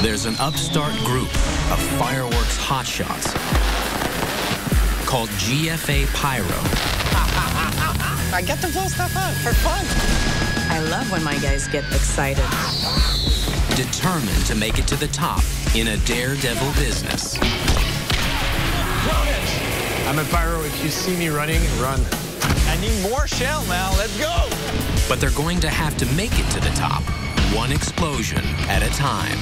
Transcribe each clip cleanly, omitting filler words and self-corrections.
There's an upstart group of fireworks hotshots called GFA Pyro. I get to blow stuff up for fun. I love when my guys get excited. Determined to make it to the top in a daredevil business. I'm a pyro. If you see me running, run. I need more shell now. Let's go. But they're going to have to make it to the top, one explosion at a time.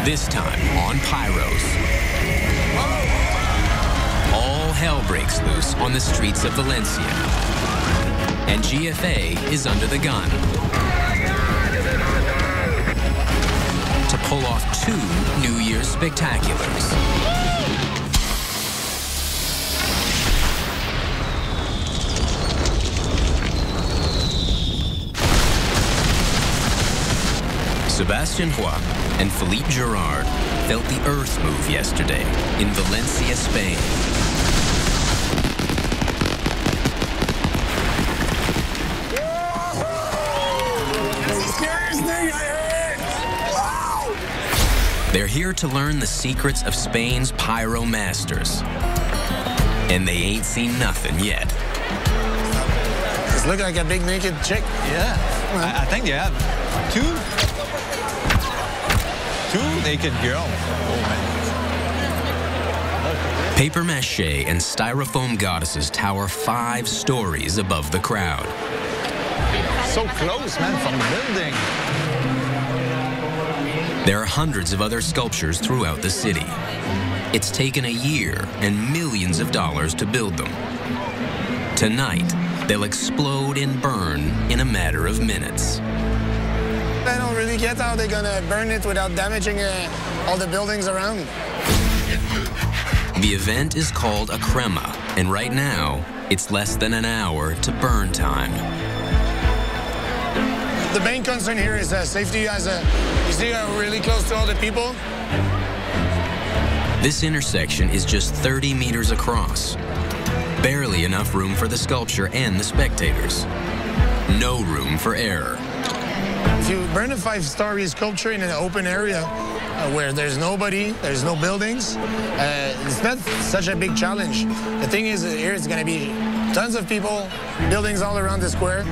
This time on Pyros. All hell breaks loose on the streets of Valencia. And GFA is under the gun to pull off 2 New Year's spectaculars. Sebastian Roy and Philippe Gerard felt the earth move yesterday in Valencia, Spain. That's the scariest thing I heard. Wow. They're here to learn the secrets of Spain's pyro masters. And they ain't seen nothing yet. Does it look like a big naked chick? Yeah. I think they have 2 naked girls. Oh, man. Paper mache and styrofoam goddesses tower 5 stories above the crowd. So close, man, from the building. There are hundreds of other sculptures throughout the city. It's taken a year and millions of dollars to build them. Tonight, they'll explode and burn in a matter of minutes. I don't really get how they're gonna burn it without damaging all the buildings around. The event is called a crema, and right now, it's less than an hour to burn time. The main concern here is safety. You see we're really close to all the people. This intersection is just 30 meters across. Barely enough room for the sculpture and the spectators. No room for error. If you burn a 5-story sculpture in an open area where there's nobody, there's no buildings, it's not such a big challenge. The thing is, here it's going to be tons of people, buildings all around the square.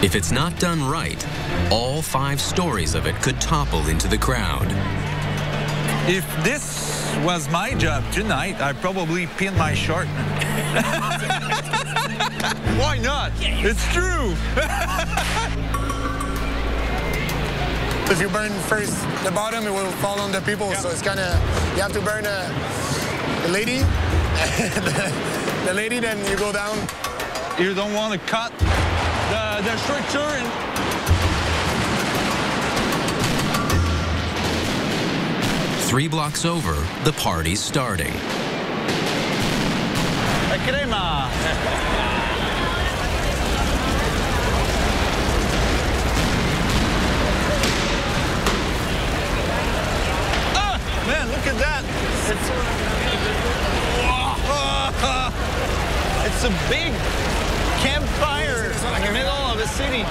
If it's not done right, all 5 stories of it could topple into the crowd. If this was my job tonight, I'd probably pin my short. Why not? It's true. If you burn first the bottom, it will fall on the people. So it's kind of, you have to burn the lady, the lady, then you go down. You don't want to cut the structure. And 3 blocks over, the party's starting. La crema. Man, look at that. It's a big campfire in the middle of the city.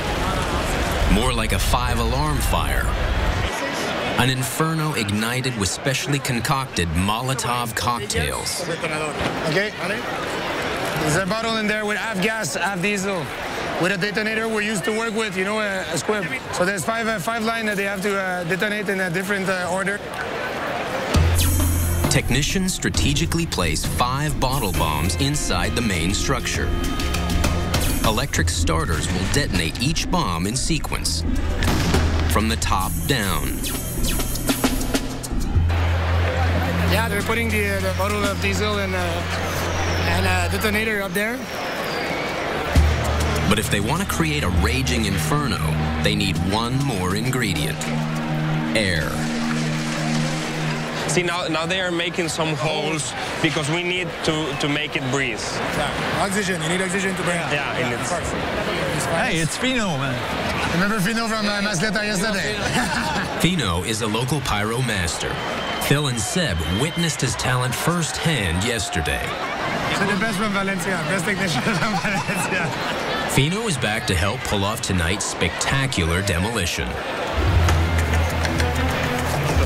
More like a 5-alarm fire. An inferno ignited with specially concocted Molotov cocktails. Okay? There's a bottle in there with half gas, half diesel. With a detonator we used to work with, you know, a squib. So there's 5 lines that they have to detonate in a different order. Technicians strategically place 5 bottle bombs inside the main structure. Electric starters will detonate each bomb in sequence, from the top down. Yeah, they're putting the bottle of diesel and a detonator up there. But if they want to create a raging inferno, they need one more ingredient: air. See, now they are making some holes because we need to make it breathe. Yeah. Oxygen. You need oxygen to burn. Yeah, and it's... Hey, it's Fino, man. Remember Fino from Masleta yesterday? Fino is a local pyro master. Phil and Seb witnessed his talent firsthand yesterday. So the best from Valencia, best technician from Valencia. Fino is back to help pull off tonight's spectacular demolition.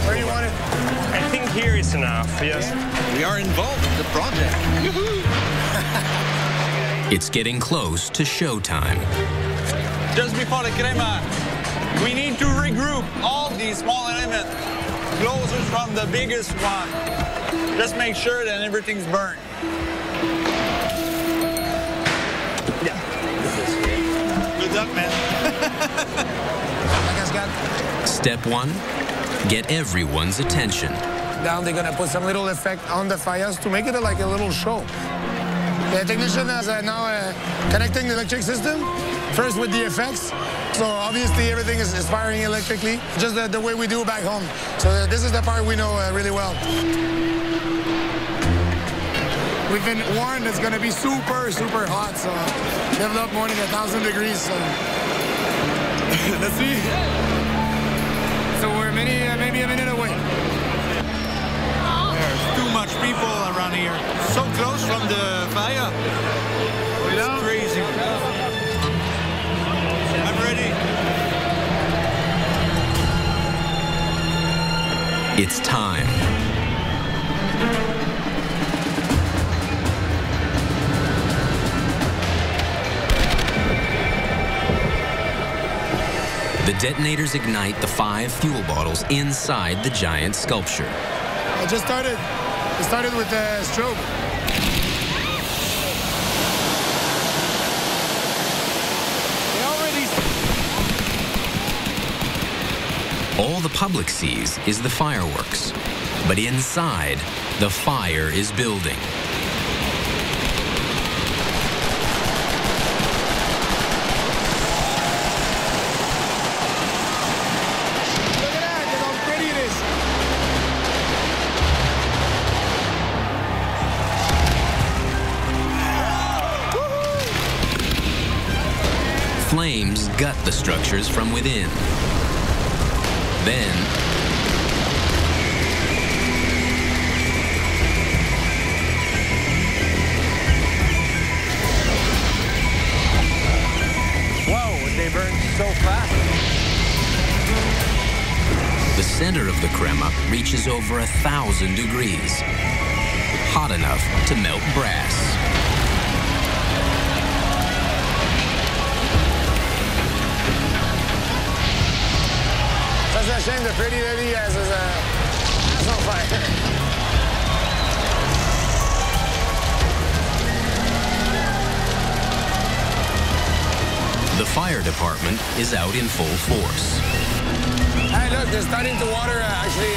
Where do you want it? I think here is enough, yes. We are involved in the project. It's getting close to showtime. Just before the crema, we need to regroup all these small elements closer from the biggest one. Just make sure that everything's burned. Yeah. Good luck, man. Step 1, get everyone's attention. Down, they're gonna put some little effect on the fires to make it like a little show. The technician is now connecting the electric system, first with the effects. So obviously everything is firing electrically, just the way we do back home. So this is the part we know really well. We've been warned it's gonna be super, super hot, so develop more than 1,000 degrees, so let's see. So we're maybe a minute away. There's too much people around here. So close from the fire. It's crazy. I'm ready. It's time. The detonators ignite the 5 fuel bottles inside the giant sculpture. It started with the strobe. All the public sees is the fireworks, but inside, the fire is building. Look at that, look how pretty it is. Flames gut the structures from within. Then, Whoa, they burn so fast. the center of the crema reaches over 1,000 degrees, hot enough to melt brass. Such a shame the pretty lady has his ass on fire. The fire department is out in full force. Hey, look, they're starting to water, actually.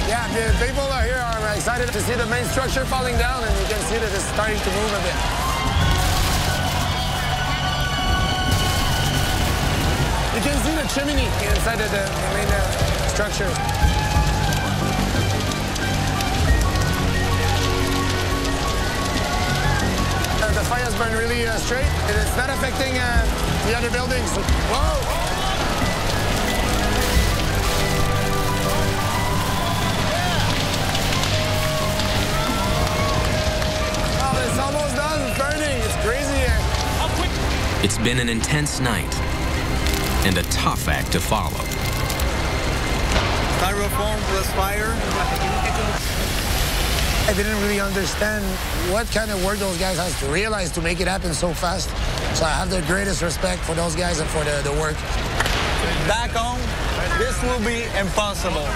Yeah, the people here are excited to see the main structure falling down, and you can see that it's starting to move a bit. You can see the chimney inside of the main structure. The fire's burned really straight, and it's not affecting the other buildings. Whoa! Oh, it's almost done. It's burning. It's crazy here. It's been an intense night and a tough act to follow. Styrofoam plus fire. I didn't really understand what kind of work those guys have to realize to make it happen so fast. So I have the greatest respect for those guys and for the work. Back home, this will be impossible.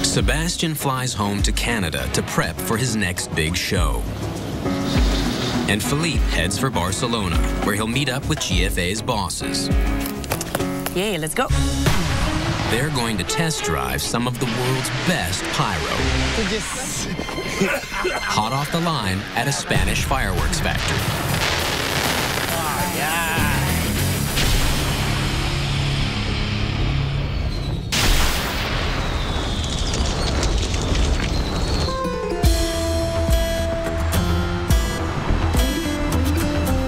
Sebastian flies home to Canada to prep for his next big show. And Philippe heads for Barcelona, where he'll meet up with GFA's bosses. Yay, let's go. They're going to test drive some of the world's best pyro. Hot off the line at a Spanish fireworks factory.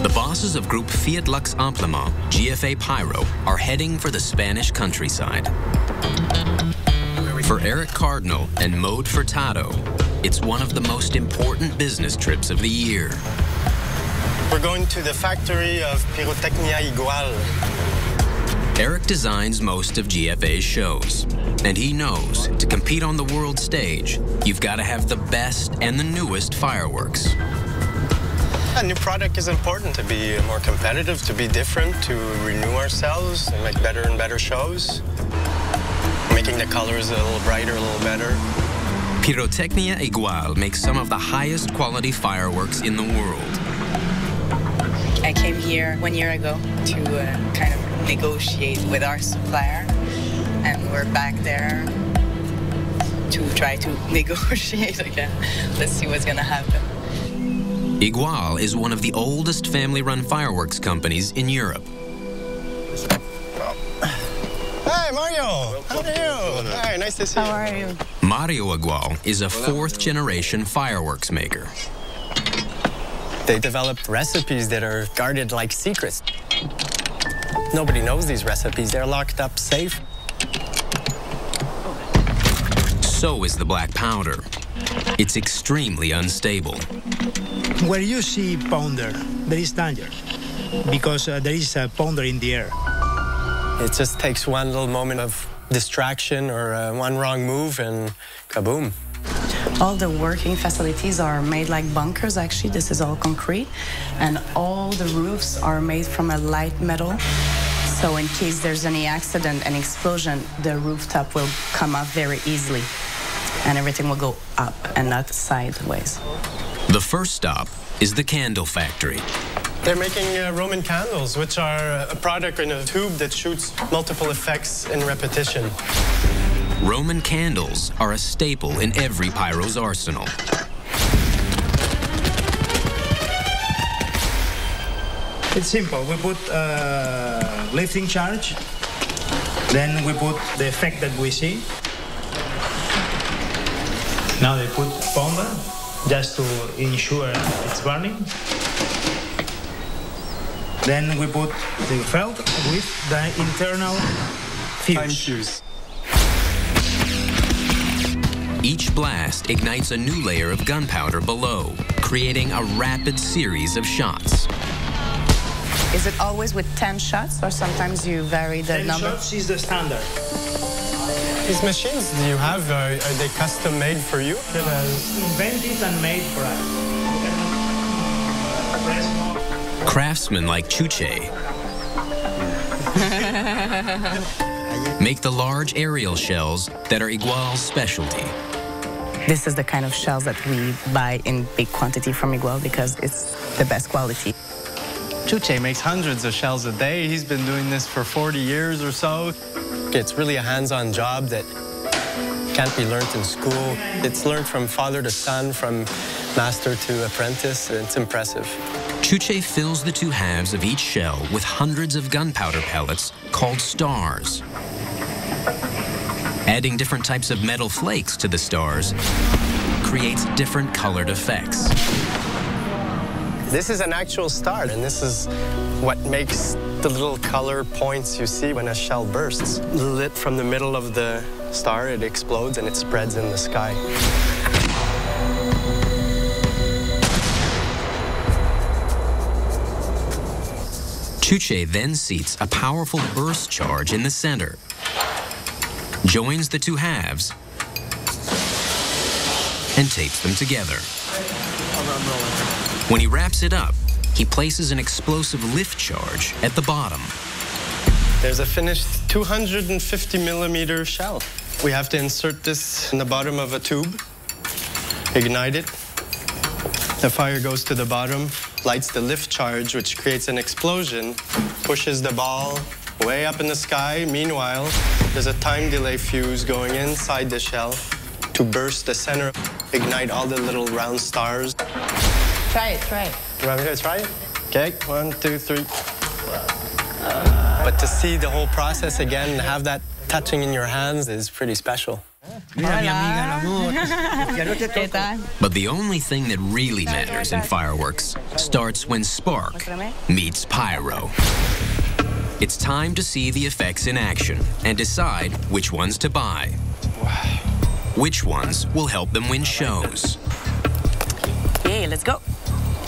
The bosses of of Group Fiat Lux Ampliment, GFA Pyro, are heading for the Spanish countryside. For Eric Cardinal and Maude Furtado, it's one of the most important business trips of the year. We're going to the factory of Pyrotechnia Igual. Eric designs most of GFA's shows, and he knows to compete on the world stage, you've got to have the best and the newest fireworks. A new product is important to be more competitive, to be different, to renew ourselves and make better and better shows. Making the colors a little brighter, a little better. Pyrotechnia Igual makes some of the highest quality fireworks in the world. I came here 1 year ago to kind of negotiate with our supplier, and we're back there to try to negotiate again. Let's see what's gonna happen. Igual is one of the oldest family-run fireworks companies in Europe. Hi, Mario. How are you? Hi, nice to see you. How are you? Mario Igual is a fourth-generation fireworks maker. They developed recipes that are guarded like secrets. Nobody knows these recipes. They're locked up safe. So is the black powder. It's extremely unstable. Where you see powder, there is danger, because there is a powder in the air. It just takes one little moment of distraction or one wrong move and kaboom. All the working facilities are made like bunkers, actually. This is all concrete. And all the roofs are made from a light metal. So in case there's any accident, an explosion, the rooftop will come up very easily. And everything will go up and not sideways. The first stop is the candle factory. They're making Roman candles, which are a product in a tube that shoots multiple effects in repetition. Roman candles are a staple in every pyro's arsenal. It's simple. We put lifting charge, then we put the effect that we see. Now they put powder just to ensure it's burning. Then we put the felt with the internal fuse. Each blast ignites a new layer of gunpowder below, creating a rapid series of shots. Is it always with 10 shots, or sometimes you vary the 10 number? shots is the standard. These machines you have, are they custom made for you? They were invented and made for us. Craftsmen like Chuche make the large aerial shells that are Igual's specialty. This is the kind of shells that we buy in big quantity from Igual because it's the best quality. Chuche makes hundreds of shells a day. He's been doing this for 40 years or so. It's really a hands-on job that can't be learned in school. It's learned from father to son, from master to apprentice. It's impressive. Chuche fills the two halves of each shell with hundreds of gunpowder pellets called stars. Adding different types of metal flakes to the stars creates different colored effects. This is an actual star, and this is what makes the little color points you see when a shell bursts. Lit from the middle of the star, it explodes and it spreads in the sky. Chuche then seats a powerful burst charge in the center, joins the two halves, and tapes them together. When he wraps it up, he places an explosive lift charge at the bottom. There's a finished 250 millimeter shell. We have to insert this in the bottom of a tube, ignite it. The fire goes to the bottom, lights the lift charge, which creates an explosion, pushes the ball way up in the sky. Meanwhile, there's a time delay fuse going inside the shell to burst the center, ignite all the little round stars. Try it, try it. You want me to try it? Okay, 1, 2, 3. But to see the whole process again and have that touching in your hands is pretty special. But the only thing that really matters in fireworks starts when spark meets pyro. It's time to see the effects in action and decide which ones to buy. Which ones will help them win shows. Okay, let's go.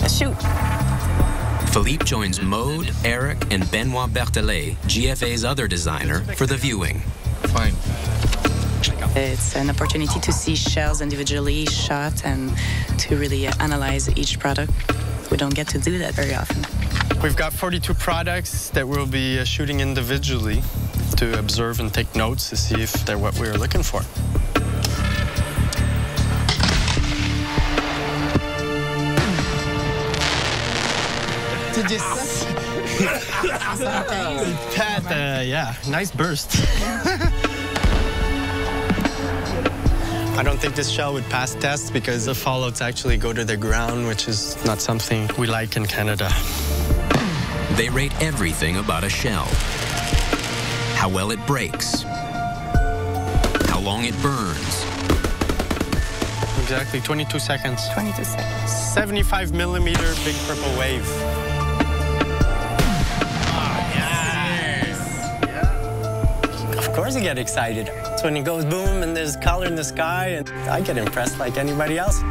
Let's shoot. Philippe joins Maude, Eric, and Benoit Berthelet, GFA's other designer, for the viewing. Fine. It's an opportunity to see shells individually shot and to really analyze each product. We don't get to do that very often. We've got 42 products that we'll be shooting individually to observe and take notes to see if they're what we were looking for. Yeah, nice burst. I don't think this shell would pass tests because the fallouts actually go to the ground, which is not something we like in Canada. They rate everything about a shell. How well it breaks. How long it burns. Exactly, 22 seconds. 22 seconds. 75 millimeter big purple wave. Of course you get excited. It's when it goes boom and there's color in the sky, and I get impressed like anybody else.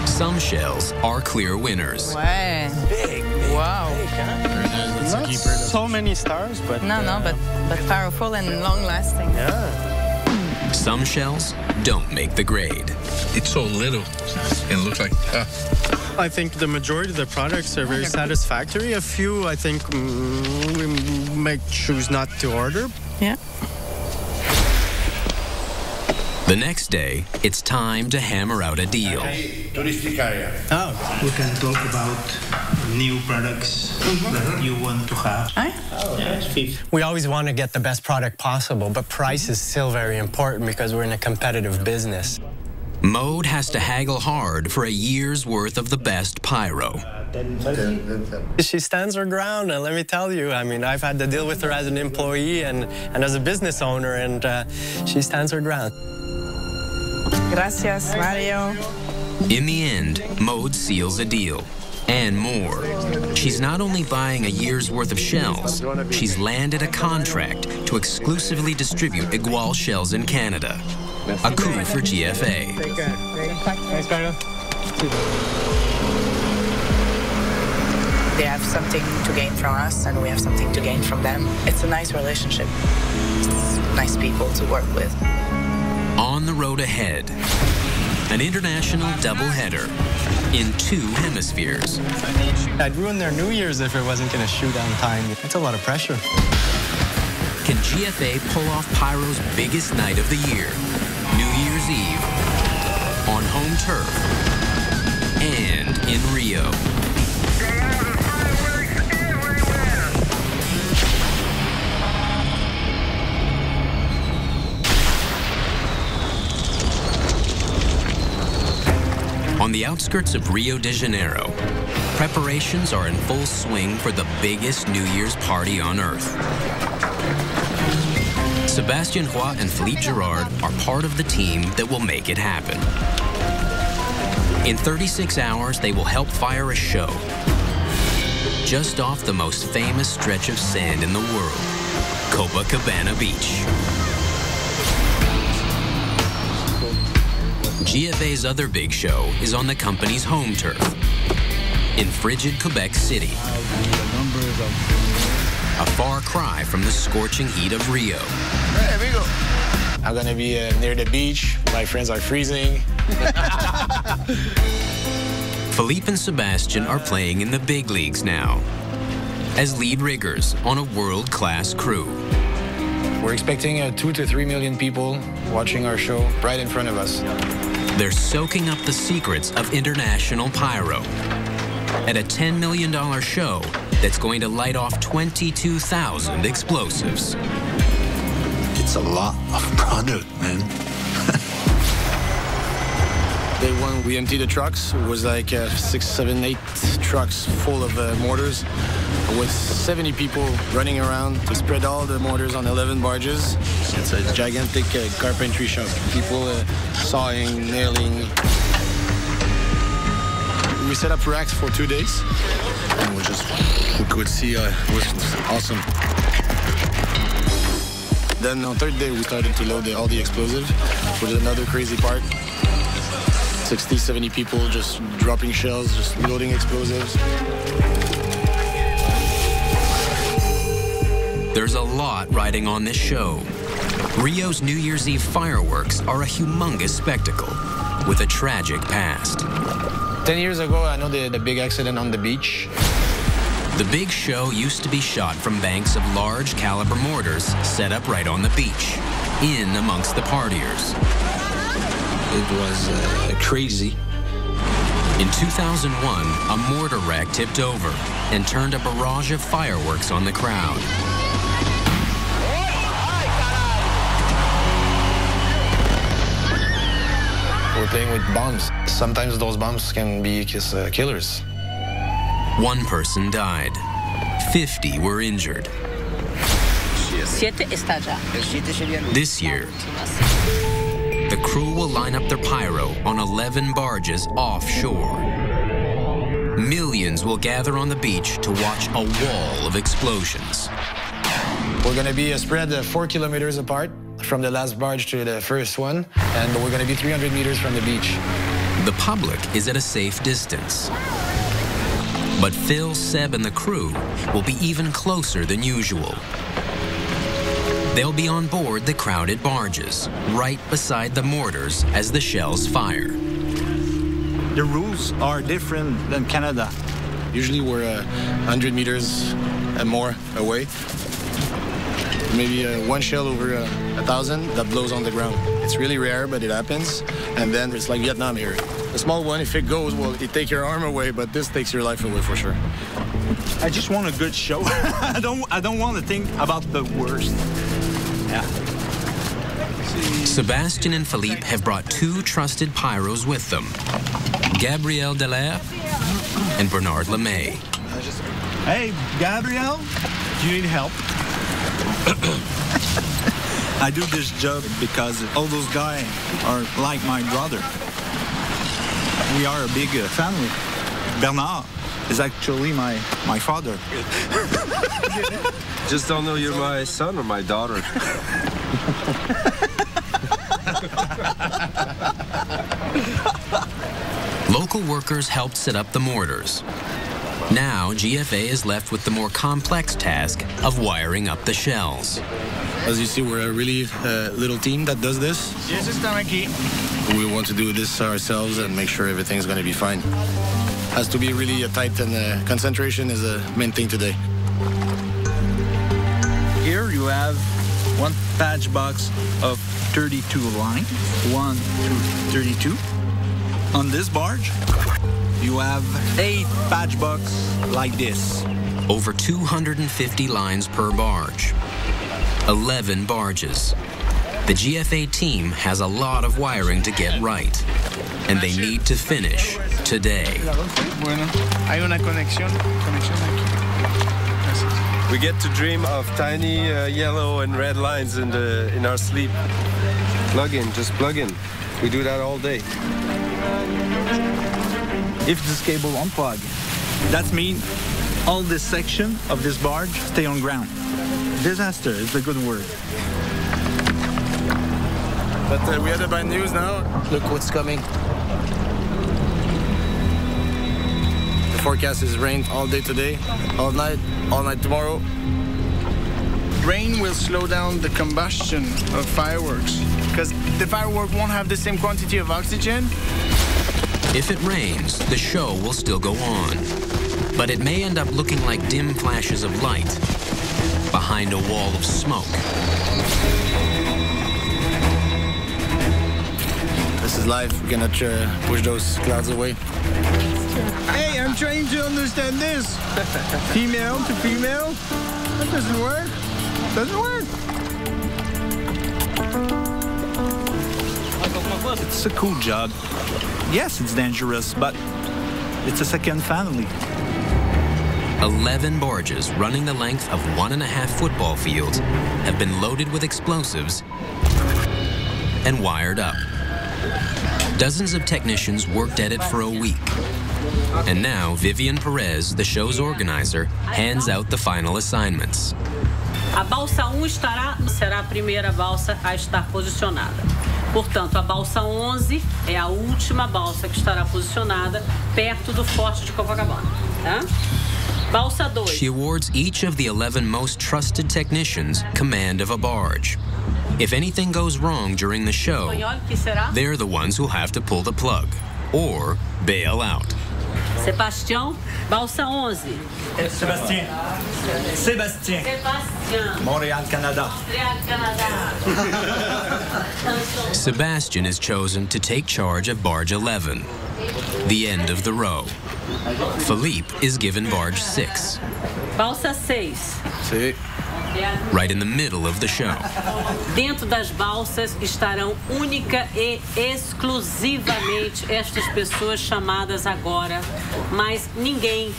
Some shells are clear winners. Ouais. Big. Wow. Big, huh? Not so many stars, but... but powerful and long-lasting. Yeah. Some shells don't make the grade. It's so little and looks like... I think the majority of the products are very satisfactory. A few, I think, we might choose not to order. Yeah. The next day, it's time to hammer out a deal. Touristic area. Oh, we can talk about new products that you want to have. Yes. We always want to get the best product possible, but price is still very important because we're in a competitive business. Maude has to haggle hard for a year's worth of the best pyro. She stands her ground, and let me tell you, I mean, I've had to deal with her as an employee and as a business owner, and she stands her ground. Gracias, Mario. In the end, Maude seals a deal. And more. She's not only buying a year's worth of shells, she's landed a contract to exclusively distribute Igual shells in Canada. A coup for GFA. Thanks, Mario. They have something to gain from us, and we have something to gain from them. It's a nice relationship. It's nice people to work with. On the road ahead, an international doubleheader in 2 hemispheres. I'd ruin their New Year's if it wasn't going to shoot on time. That's a lot of pressure. Can GFA pull off Pyro's biggest night of the year, New Year's Eve, on home turf and in Rio? On the outskirts of Rio de Janeiro, preparations are in full swing for the biggest New Year's party on Earth. Sébastien Roy and Philippe Girard are part of the team that will make it happen. In 36 hours, they will help fire a show just off the most famous stretch of sand in the world, Copacabana Beach. GFA's other big show is on the company's home turf in frigid Quebec City, a far cry from the scorching heat of Rio. Hey, amigo. I'm gonna be near the beach. My friends are freezing. Philippe and Sébastien are playing in the big leagues now as lead riggers on a world-class crew. We're expecting 2 to 3 million people watching our show right in front of us. They're soaking up the secrets of international pyro at a $10 million show that's going to light off 22,000 explosives. It's a lot of product, man. Day one, we emptied the trucks. It was like 6, 7, 8 trucks full of mortars with 70 people running around to spread all the mortars on 11 barges. It's a gigantic carpentry shop. People sawing, nailing. We set up racks for 2 days, and we could see it was awesome. Then on third day, we started to load all the explosives, which is another crazy part. 60, 70 people just dropping shells, just loading explosives. There's a lot riding on this show. Rio's New Year's Eve fireworks are a humongous spectacle with a tragic past. 10 years ago, I know the big accident on the beach. The big show used to be shot from banks of large caliber mortars set up right on the beach, in amongst the partiers. It was crazy. In 2001, a mortar rack tipped over and turned a barrage of fireworks on the crowd. We're playing with bombs. Sometimes those bombs can be killers. One person died. 50 were injured. This year, the crew will line up their pyro on 11 barges offshore. Millions will gather on the beach to watch a wall of explosions. We're going to be spread 4 kilometers apart from the last barge to the first one, and we're going to be 300 meters from the beach. The public is at a safe distance. But Phil, Seb, and the crew will be even closer than usual. They'll be on board the crowded barges, right beside the mortars as the shells fire. The rules are different than Canada. Usually we're 100 meters and more away. Maybe one shell over 1,000 that blows on the ground. It's really rare, but it happens. And then it's like Vietnam here. The small one, if it goes, well, it takes your arm away, but this takes your life away for sure. I just want a good show. I don't want to think about the worst. Yeah. Sebastian and Philippe have brought 2 trusted pyros with them, Gabriel Dallaire and Bernard Lemay. Hey, Gabriel, do you need help? I do this job because all those guys are like my brother. We are a big family. Bernard is actually my father. Just don't know you're my son or my daughter. Local workers helped set up the mortars. Now, GFA is left with the more complex task of wiring up the shells. As you see, we're a really little team that does this. We want to do this ourselves and make sure everything's going to be fine. Has to be really tight, and concentration is the main thing today. Here you have one patch box of 32 lines, 1 to 32. On this barge, you have 8 patch boxes like this. Over 250 lines per barge. 11 barges. The GFA team has a lot of wiring to get right, and they need to finish today. We get to dream of tiny yellow and red lines in our sleep. Plug in, just plug in. We do that all day. If this cable unplug, that means all this section of this barge stay on ground. Disaster is a good word. But we have the bad news now. Look what's coming. The forecast is rain all day today, all night tomorrow. Rain will slow down the combustion of fireworks because the firework won't have the same quantity of oxygen. If it rains, the show will still go on, but it may end up looking like dim flashes of light behind a wall of smoke. This is life. We cannot push those clouds away. Hey, I'm trying to understand this. Female to female? That doesn't work. Doesn't work. Well, it's a cool job. Yes, it's dangerous, but it's a second family. 11 barges running the length of 1.5 football fields have been loaded with explosives and wired up. Dozens of technicians worked at it for a week. And now Vivian Perez, the show's organizer, hands out the final assignments. A balsa 1 será a primeira balsa a estar posicionada. Portanto, a balsa 11 é a última balsa que estará posicionada perto do Forte de Copacabana. Tá? Balsa 2. She awards each of the 11 most trusted technicians command of a barge. If anything goes wrong during the show, they're the ones who'll have to pull the plug or bail out. Sebastião, balsa 11. Sébastien. Sébastien. Sébastien. Montréal, Canada. Montréal, Canada. Sebastian is chosen to take charge of barge 11, the end of the row. Philippe is given barge 6. Balsa 6. Sí. Right in the middle of the show. Dentro das balsas estarão única e exclusivamente estas pessoas chamadas agora, mas ninguém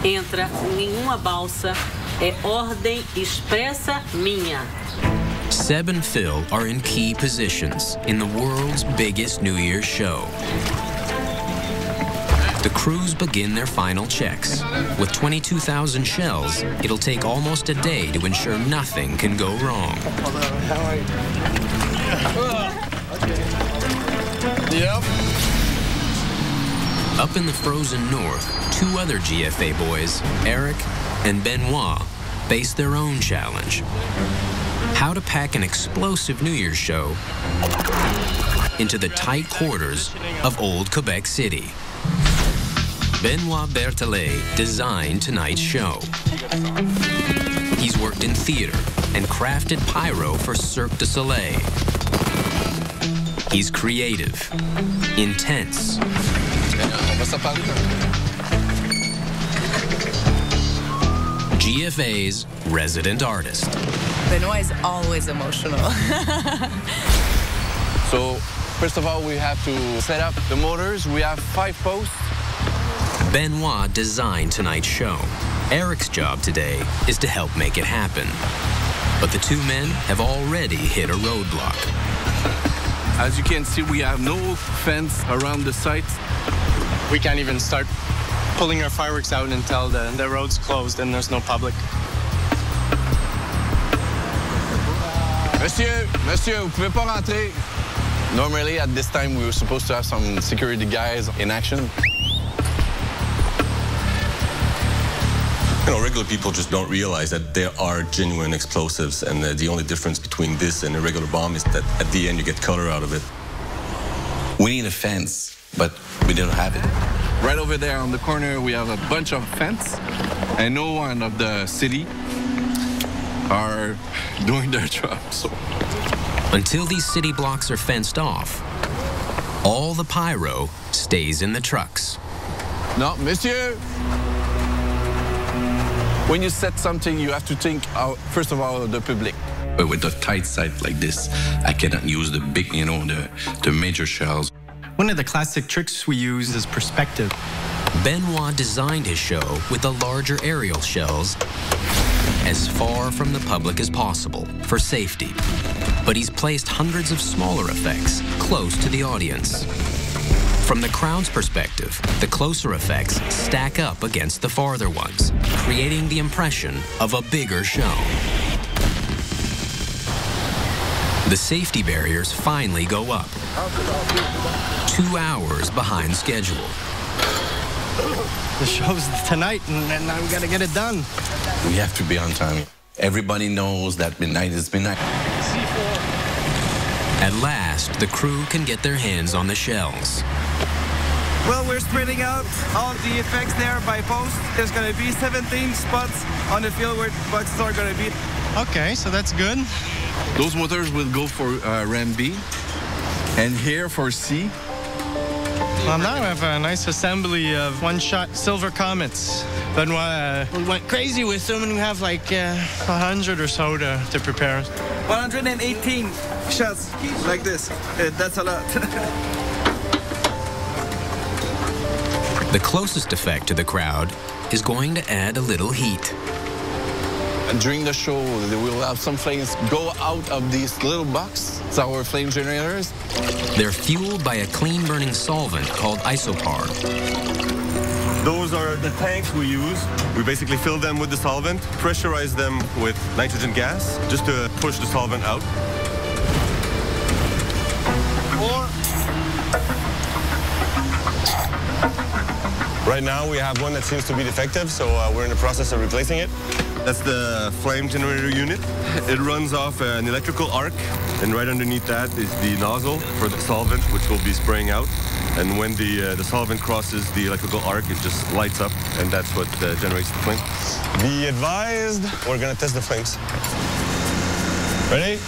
entra em nenhuma balsa. É ordem expressa minha. Seb and Phil are in key positions in the world's biggest New Year's show. The crews begin their final checks. With 22,000 shells, it'll take almost a day to ensure nothing can go wrong. Yep. Up in the frozen north, 2 other GFA boys, Eric and Benoit, face their own challenge. How to pack an explosive New Year's show into the tight quarters of Old Quebec City. Benoit Berthelet designed tonight's show. He's worked in theater and crafted pyro for Cirque du Soleil. He's creative, intense, GFA's resident artist. Benoit is always emotional. So, first of all, we have to set up the motors. We have 5 posts. Benoit designed tonight's show. Eric's job today is to help make it happen. But the 2 men have already hit a roadblock. As you can see, we have no fence around the site. We can't even start pulling our fireworks out until the road's closed and there's no public. Monsieur, vous pouvez pas rentrer. Normally, at this time, we were supposed to have some security guys in action. You know, regular people just don't realize that there are genuine explosives, and the only difference between this and a regular bomb is that at the end you get color out of it. We need a fence, but we don't have it. Right over there on the corner, we have a bunch of fence, and no one of the city are doing their job. So. Until these city blocks are fenced off, all the pyro stays in the trucks. No, monsieur. When you set something, you have to think, first of all, the public. But with a tight site like this, I cannot use the big, the major shells. One of the classic tricks we use is perspective. Benoit designed his show with the larger aerial shells as far from the public as possible for safety. But he's placed hundreds of smaller effects close to the audience. From the crowd's perspective, the closer effects stack up against the farther ones, creating the impression of a bigger show. The safety barriers finally go up. 2 hours behind schedule. The show's tonight, and now we gotta get it done. We have to be on time. Everybody knows that midnight is midnight. At last, the crew can get their hands on the shells. Well, we're spreading out all the effects there by post. There's going to be 17 spots on the field where boxes are going to be. Okay, so that's good. Those motors will go for RAM B, and here for C. Well, now we have a nice assembly of one-shot silver comets. Benoit went crazy with them, and we have like 100 or so to prepare. 118 shots like this. That's a lot. The closest effect to the crowd is going to add a little heat. During the show, we'll have some flames go out of these little boxes. It's our flame generators. They're fueled by a clean-burning solvent called isopar. Those are the tanks we use. We basically fill them with the solvent, pressurize them with nitrogen gas, just to push the solvent out. Right now we have one that seems to be defective, so we're in the process of replacing it. That's the flame generator unit. It runs off an electrical arc, and right underneath that is the nozzle for the solvent, which will be spraying out. And when the solvent crosses the electrical arc, it just lights up, and that's what generates the flame. Be advised, we're gonna test the flames. Ready?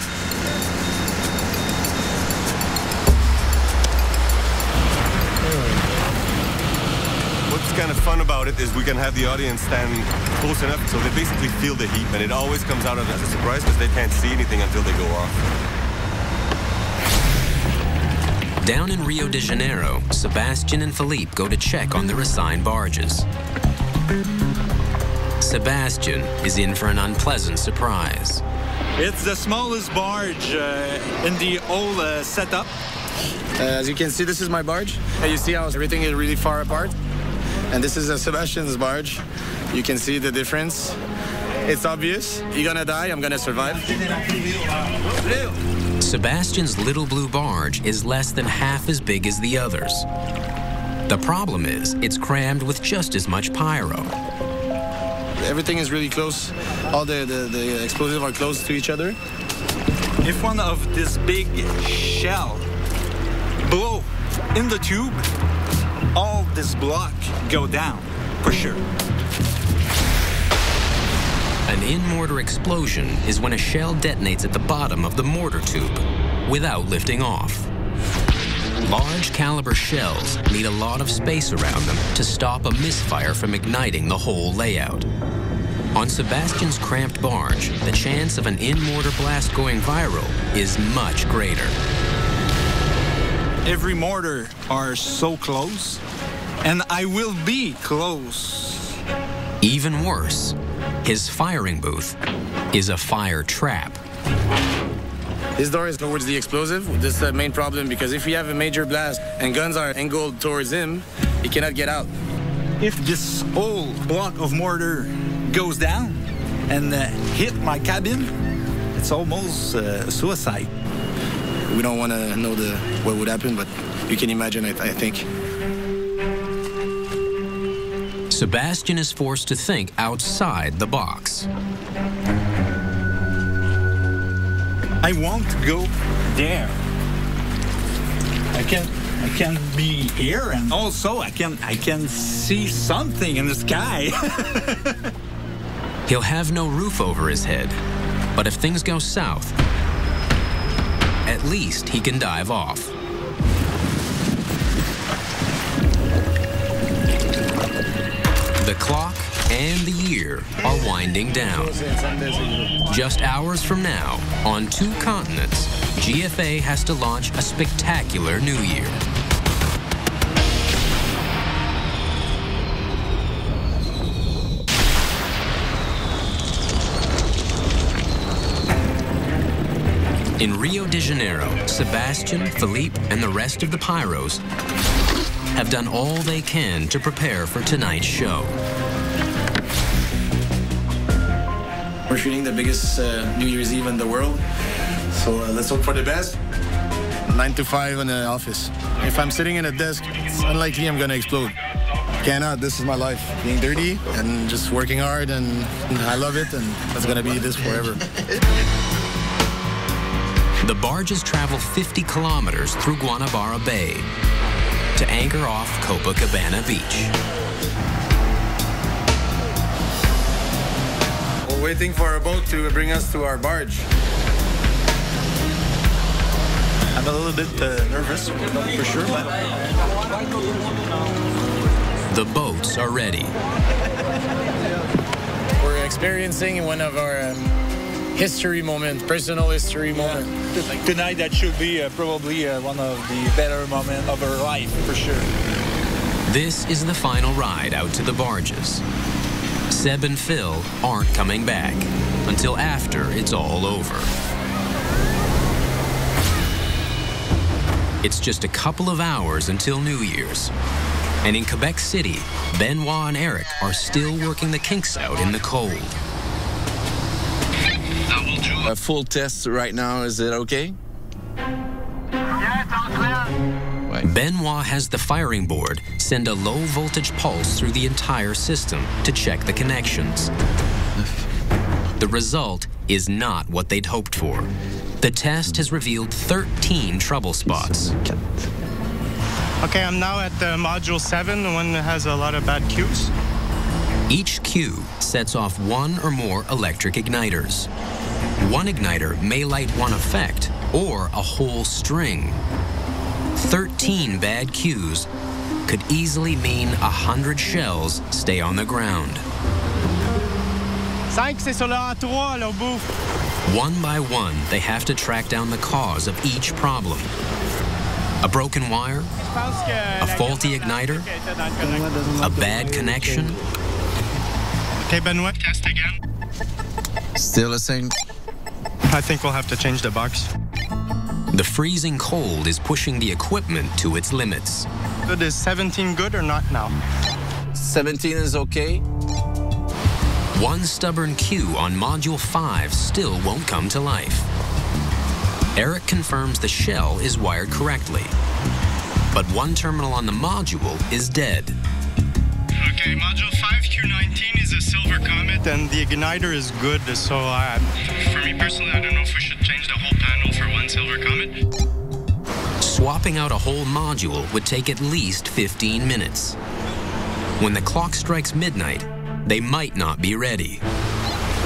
What's kind of fun about it is we can have the audience stand close enough so they basically feel the heat, and it always comes out as a surprise because they can't see anything until they go off. Down in Rio de Janeiro, Sebastian and Philippe go to check on their assigned barges. Sebastian is in for an unpleasant surprise. It's the smallest barge in the whole setup. As you can see, this is my barge. You see how everything is really far apart? And this is Sebastian's barge. You can see the difference. It's obvious. You're gonna die, I'm gonna survive. Sebastian's little blue barge is less than half as big as the others. The problem is, it's crammed with just as much pyro. Everything is really close. All the explosives are close to each other. If one of this big shell blow in the tube, all this block go down, for sure. An in-mortar explosion is when a shell detonates at the bottom of the mortar tube without lifting off. Large caliber shells need a lot of space around them to stop a misfire from igniting the whole layout. On Sebastian's cramped barge, the chance of an in-mortar blast going viral is much greater. Every mortar are so close, and I will be close. Even worse, his firing booth is a fire trap. This door is towards the explosive. This is the main problem, because if we have a major blast and guns are angled towards him, he cannot get out. If this whole block of mortar goes down and hit my cabin, it's almost suicide. We don't want to know what would happen, but you can imagine, I think. Sebastian is forced to think outside the box. I want to go there. I can be here, and also I can see something in the sky. He'll have no roof over his head, but if things go south, at least he can dive off. The clock and the year are winding down. Just hours from now, on 2 continents, GFA has to launch a spectacular new year. In Rio de Janeiro, Sebastian, Philippe, and the rest of the Pyros have done all they can to prepare for tonight's show. We're shooting the biggest New Year's Eve in the world, so let's hope for the best. 9 to 5 in the office. If I'm sitting in a desk, it's unlikely I'm gonna explode. Cannot, this is my life. Being dirty and just working hard, and I love it, and that's gonna be this forever. The barges travel 50 kilometers through Guanabara Bay to anchor off Copacabana Beach. We're waiting for a boat to bring us to our barge. I'm a little bit nervous, for sure, but... The boats are ready. We're experiencing one of our history moments, personal history moment. Tonight, that should be probably one of the better moments of our life, for sure. This is the final ride out to the barges. Seb and Phil aren't coming back until after it's all over. It's just a couple of hours until New Year's. And in Quebec City, Benoit and Eric are still working the kinks out in the cold. A full test right now, is it okay? Yeah, it's all clear. Benoit has the firing board send a low voltage pulse through the entire system to check the connections. The result is not what they'd hoped for. The test has revealed 13 trouble spots. Okay, I'm now at the module 7, the one that has a lot of bad cues. Each cue sets off one or more electric igniters. One igniter may light one effect or a whole string. 13 bad cues could easily mean 100 shells stay on the ground. 5, c'est sur le A3, là, au bout. One by one, they have to track down the cause of each problem. A broken wire, a faulty igniter, a bad connection. Okay, Benoit, test again. Still the same. I think we'll have to change the box. The freezing cold is pushing the equipment to its limits. Good, is 17 good or not now? 17 is okay. One stubborn cue on Module 5 still won't come to life. Eric confirms the shell is wired correctly, but one terminal on the module is dead. Okay, Module 5, Q19 is a Silver Comet, and the igniter is good, so for me personally, I don't know if we should change the whole panel for one Silver Comet. Swapping out a whole module would take at least 15 minutes. When the clock strikes midnight, they might not be ready.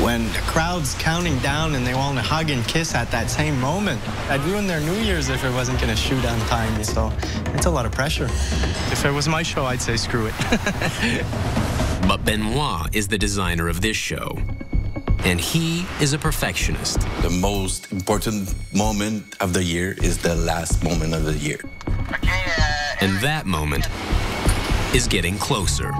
When the crowd's counting down and they want to hug and kiss at that same moment, I'd ruin their New Year's if it wasn't going to shoot on time. So it's a lot of pressure. If it was my show, I'd say screw it. But Benoit is the designer of this show, and he is a perfectionist. The most important moment of the year is the last moment of the year. And that moment is getting closer.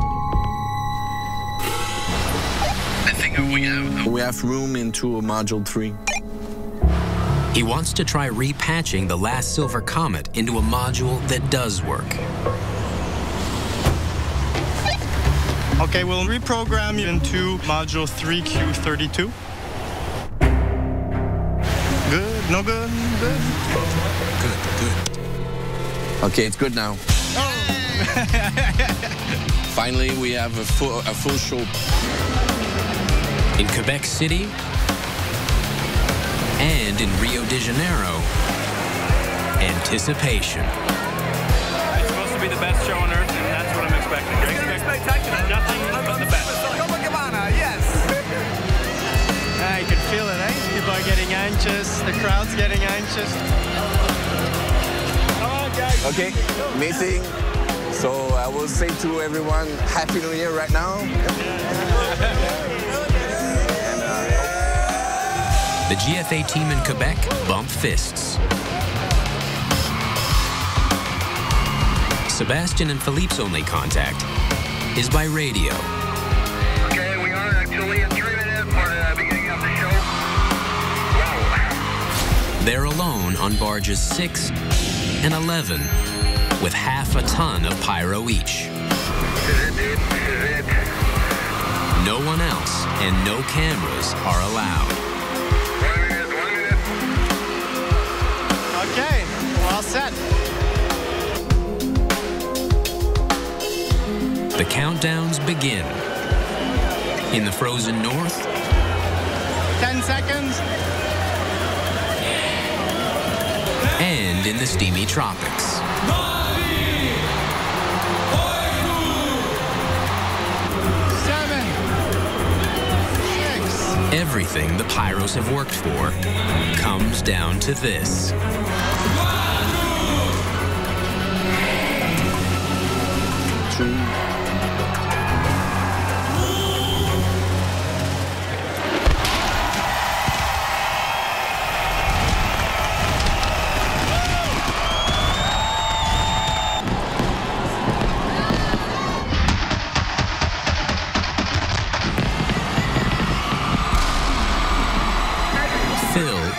We have room into a Module 3. He wants to try repatching the last Silver Comet into a module that does work. Okay, we'll reprogram you into Module 3Q32. Good, no good, good. Good. Okay, it's good now. Finally, we have a full show. In Quebec City and in Rio de Janeiro, anticipation. It's supposed to be the best show on earth, and that's what I'm expecting. I expect nothing but the best. Copacabana, yes. You can feel it, eh? People are getting anxious, the crowd's getting anxious. Come on, guys. Okay, meeting. So I will say to everyone, Happy New Year right now. The GFA team in Quebec bump fists. Sebastian and Philippe's only contact is by radio. Okay, we are actually in 3 minutes for the beginning of the show. Wow. They're alone on barges 6 and 11 with half a ton of pyro each. This is it, dude. This is it. No one else and no cameras are allowed. 1 minute, 1 minute. Okay, we're all set. The countdowns begin. In the frozen north, 10 seconds. And in the steamy tropics. 7, 6. Everything the Pyros have worked for comes down to this.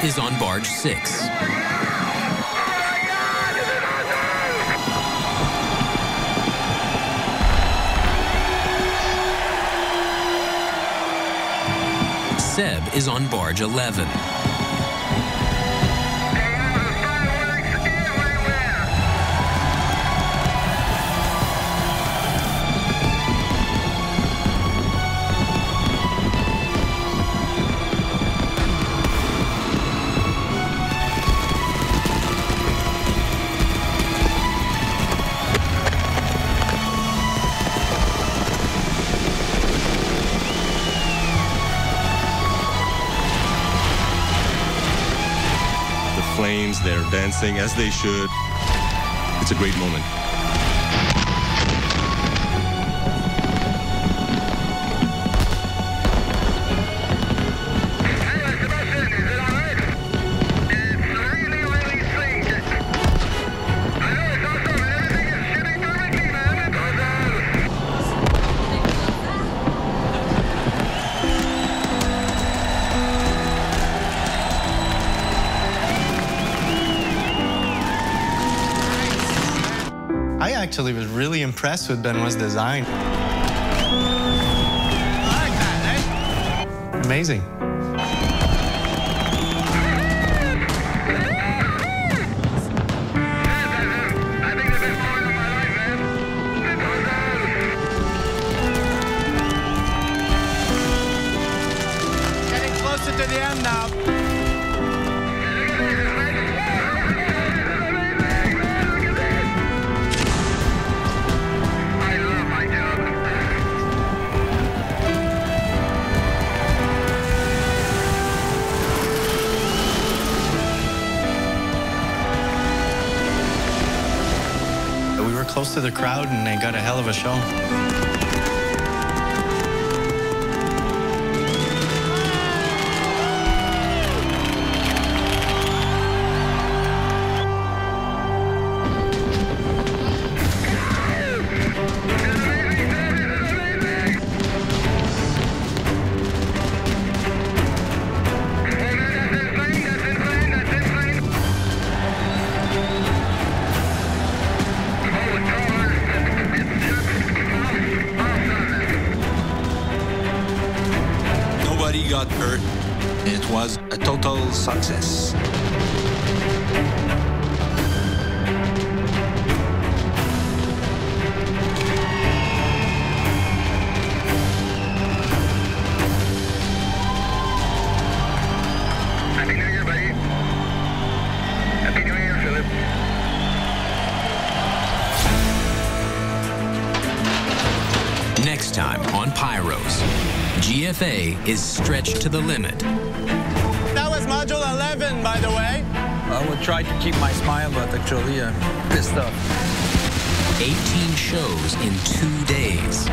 is on barge 6. Seb is on barge 11. Flames, they're dancing as they should. It's a great moment. I actually was really impressed with Benoit's design. Amazing. Getting closer to the end now. We were close to the crowd and they got a hell of a show. Nobody got hurt. It was a total success. Happy New Year, buddy. Happy New Year, Philip. Next time on Pyros, GFA is stretched to the limit. That was module 11, by the way. I would try to keep my smile, but actually pissed off. 18 shows in 2 days.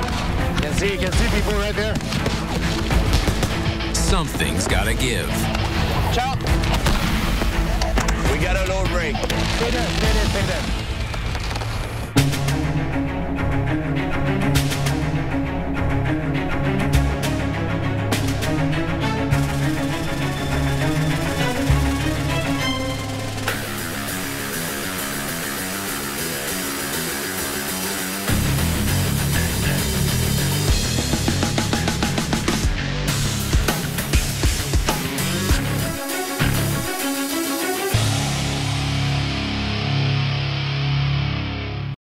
You can see people right there. Something's gotta give. Ciao. We got a low break. Stay there, stay there, stay there.